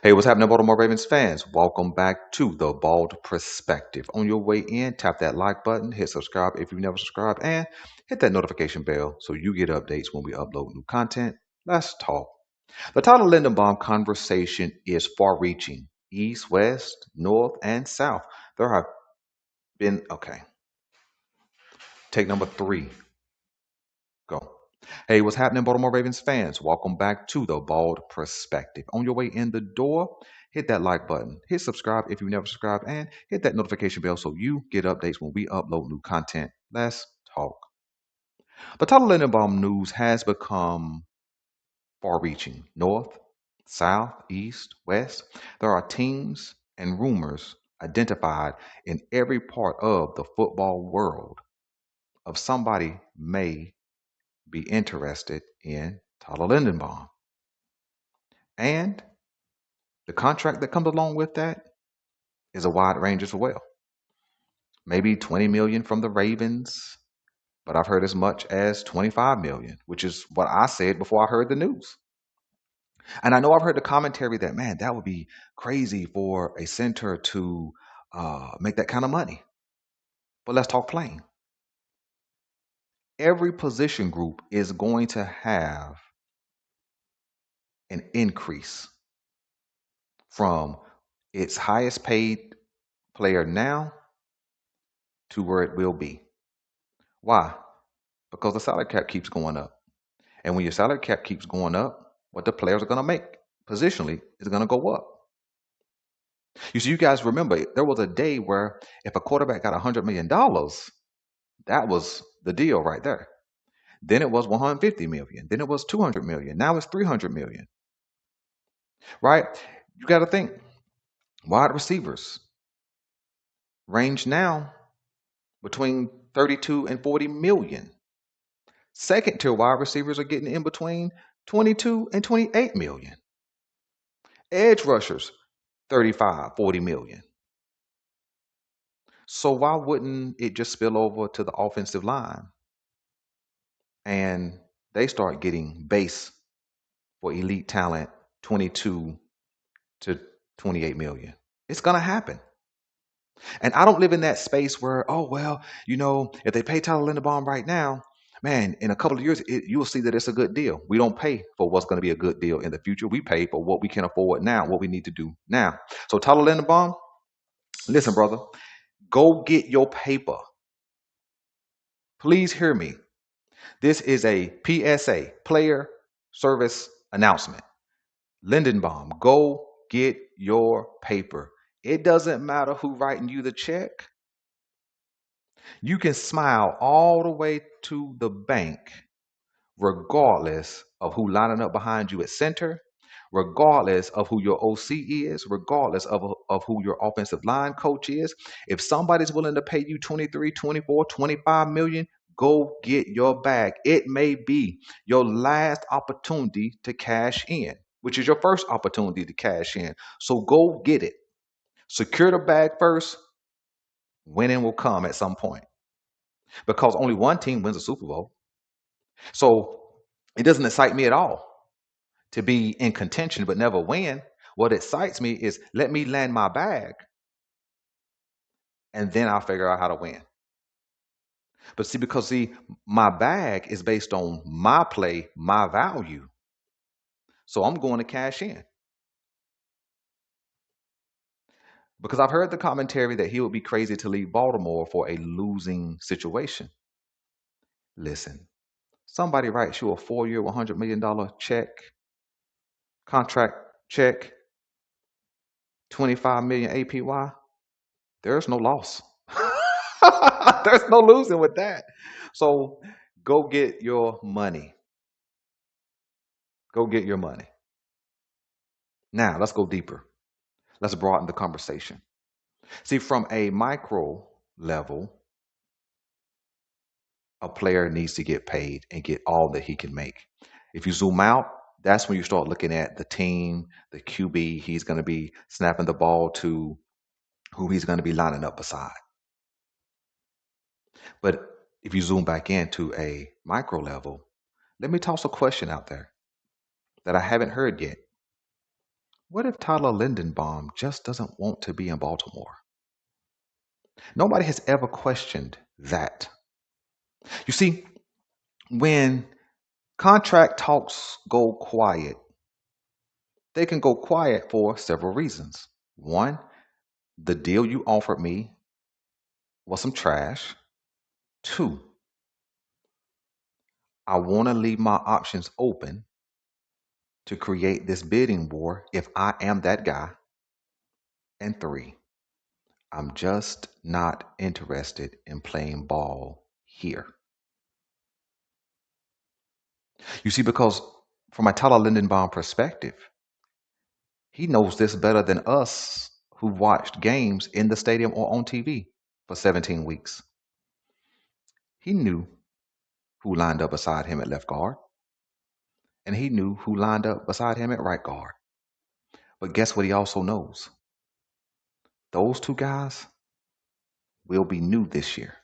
Hey, what's happening, Baltimore Ravens fans? Welcome back to the Bald Perspective. On your way in, tap that like button, hit subscribe if you've never subscribed, and hit that notification bell so you get updates when we upload new content. Let's talk. The Tyler Linderbaum conversation is far reaching east, west, north, and south. There have been, okay, take number three. Go. Hey, what's happening, Baltimore Ravens fans? Welcome back to the Bald Perspective. On your way in the door, hit that like button, hit subscribe if you've never subscribed, and hit that notification bell so you get updates when we upload new content. Let's talk. The Tyler Linderbaum news has become far reaching north, south, east, west. There are teams and rumors identified in every part of the football world of somebody may be interested in Tyler Lindenbaum. And the contract that comes along with that is a wide range as well. Maybe 20 million from the Ravens, but I've heard as much as 25 million, which is what I said before I heard the news. And I know I've heard the commentary that, man, that would be crazy for a center to make that kind of money. But let's talk plain. Every position group is going to have an increase from its highest paid player now to where it will be. Why? Because the salary cap keeps going up. And when your salary cap keeps going up, what the players are going to make positionally is going to go up. You see, you guys remember there was a day where if a quarterback got $100 million, that was the deal right there. Then it was 150 million. Then it was 200 million. Now it's 300 million. Right? You got to think wide receivers range now between 32 and 40 million. Second tier wide receivers are getting in between 22 and 28 million. Edge rushers, 35, 40 million. So why wouldn't it just spill over to the offensive line and they start getting base for elite talent 22 to 28 million? It's going to happen. And I don't live in that space where, oh, well, if they pay Tyler Linderbaum right now, man, in a couple of years, you'll see that it's a good deal. We don't pay for what's going to be a good deal in the future. We pay for what we can afford now, what we need to do now. So Tyler Linderbaum, listen, brother, go get your paper. Please hear me. This is a PSA, player service announcement. Lindenbaum, go get your paper. It doesn't matter who writing you the check. You can smile all the way to the bank, regardless of who lining up behind you at center, regardless of who your OC is, regardless of who your offensive line coach is. If somebody's willing to pay you 23, 24, 25 million, go get your bag. It may be your last opportunity to cash in, which is your first opportunity to cash in. So go get it. Secure the bag first. Winning will come at some point because only one team wins a Super Bowl. So it doesn't excite me at all to be in contention but never win. What excites me is let me land my bag and then I'll figure out how to win. But because my bag is based on my play, my value. So I'm going to cash in. Because I've heard the commentary that he would be crazy to leave Baltimore for a losing situation. Listen, somebody writes you a 4-year, $100 million check, contract check, 25 million APY. There's no loss. There's no losing with that. So go get your money. Go get your money. Now, let's go deeper. Let's broaden the conversation. See, from a micro level, a player needs to get paid and get all that he can make. If you zoom out, that's when you start looking at the team, the QB he's going to be snapping the ball to, who he's going to be lining up beside. But if you zoom back into a micro level, let me toss a question out there that I haven't heard yet. What if Tyler Lindenbaum just doesn't want to be in Baltimore? Nobody has ever questioned that. You see, when contract talks go quiet, they can go quiet for several reasons. One, the deal you offered me was some trash. Two, I want to leave my options open to create this bidding war if I am that guy. And three, I'm just not interested in playing ball here. You see, because from a Tyler Lindenbaum perspective, he knows this better than us who watched games in the stadium or on TV for 17 weeks. He knew who lined up beside him at left guard, and he knew who lined up beside him at right guard. But guess what he also knows? Those two guys will be new this year.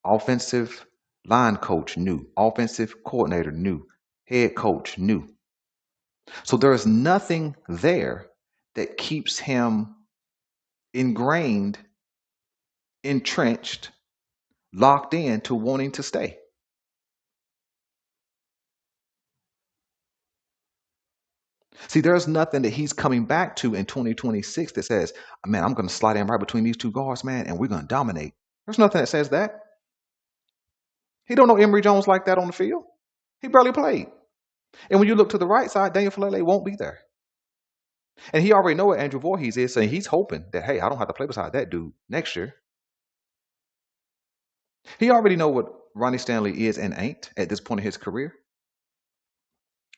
Offensive line coach new, offensive coordinator new, head coach new. So there is nothing there that keeps him ingrained, entrenched, locked in to wanting to stay. See, there's nothing that he's coming back to in 2026 that says, man, I'm going to slide in right between these two guards, man, and we're going to dominate. There's nothing that says that. He don't know Emory Jones like that on the field. He barely played. And when you look to the right side, Daniel Falele won't be there. And he already know what Andrew Voorhees is, saying he's hoping that, hey, I don't have to play beside that dude next year. He already know what Ronnie Stanley is and ain't at this point in his career.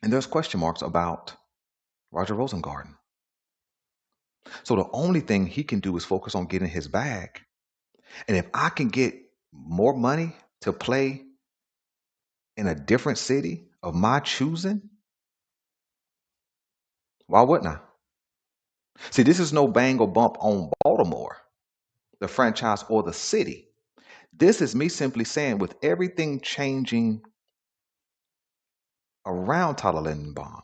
And there's question marks about Roger Rosengarten. So the only thing he can do is focus on getting his bag. And if I can get more money to play in a different city of my choosing, why wouldn't I? See, this is no bang or bump on Baltimore, the franchise, or the city. This is me simply saying, with everything changing around Tyler Lindenbaum,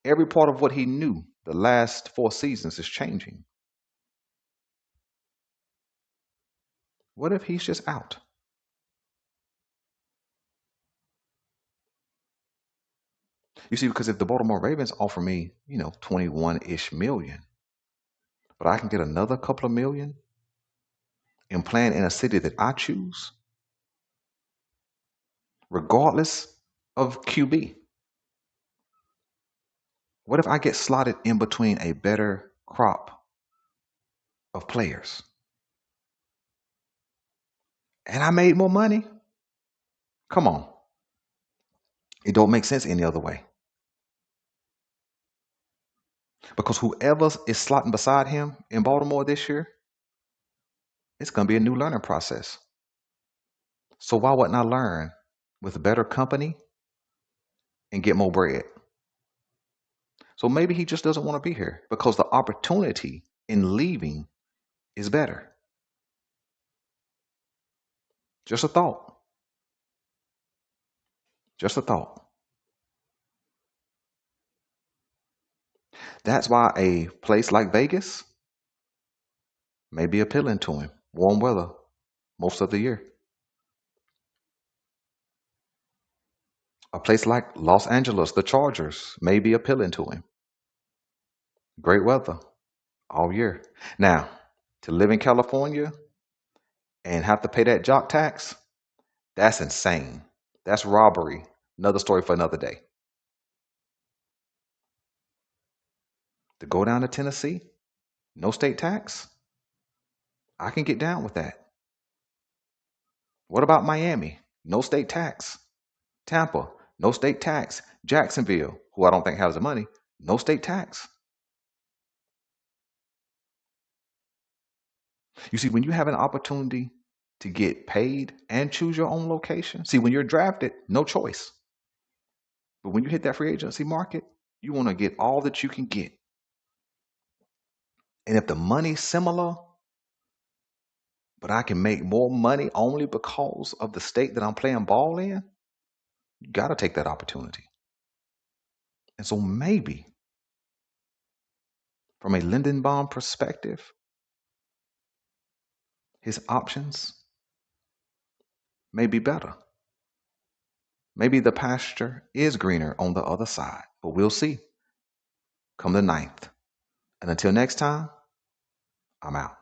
every part of what he knew the last 4 seasons is changing. What if he's just out? You see, because if the Baltimore Ravens offer me, 21-ish million, but I can get another couple of million and playing in a city that I choose, regardless of QB. What if I get slotted in between a better crop of players? And I made more money? Come on. It don't make sense any other way. Because whoever is slotting beside him in Baltimore this year, it's going to be a new learning process. So why wouldn't I learn with better company and get more bread? So maybe he just doesn't want to be here because the opportunity in leaving is better. Just a thought. Just a thought. That's why a place like Vegas may be appealing to him. Warm weather most of the year. A place like Los Angeles, the Chargers, may be appealing to him. Great weather all year. Now, to live in California and have to pay that jock tax, that's insane. That's robbery. Another story for another day. To go down to Tennessee, no state tax, I can get down with that. What about Miami? No state tax. Tampa, no state tax. Jacksonville, who I don't think has the money, no state tax. You see, when you have an opportunity to get paid and choose your own location, see, when you're drafted, no choice. But when you hit that free agency market, you want to get all that you can get. And if the money's similar, but I can make more money only because of the state that I'm playing ball in, you got to take that opportunity. And so maybe From a Lindenbaum perspective, his options may be better. Maybe the pasture is greener on the other side, but we'll see come the ninth. And until next time, I'm out.